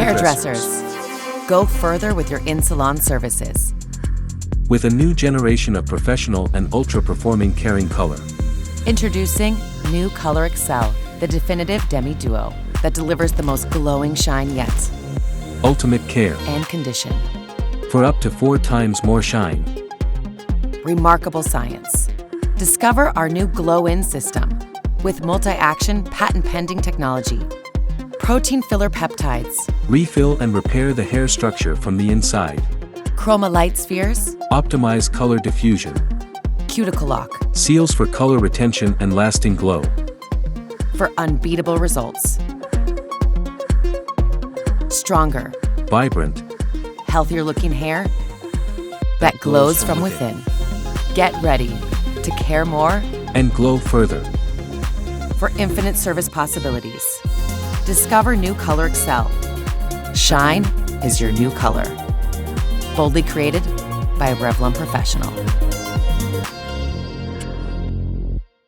hairdressers. Go further with your in-salon services. With a new generation of professional and ultra-performing caring color. Introducing new Color Excel, the definitive demi duo that delivers the most glowing shine yet. Ultimate care. And condition. For up to 4 times more shine. Remarkable science. Discover our new GLOWin System with multi-action, patent-pending technology. Protein filler peptides. Refill and repair the hair structure from the inside. Chroma light spheres. Optimize color diffusion. Cuticle lock. Seals for color retention and lasting glow. For unbeatable results. Stronger. Vibrant. Healthier looking hair that glows from within. Get ready to care more and glow further. For infinite service possibilities. Discover new Color Excel. Shine is your new color. Boldly created by a Revlon professional.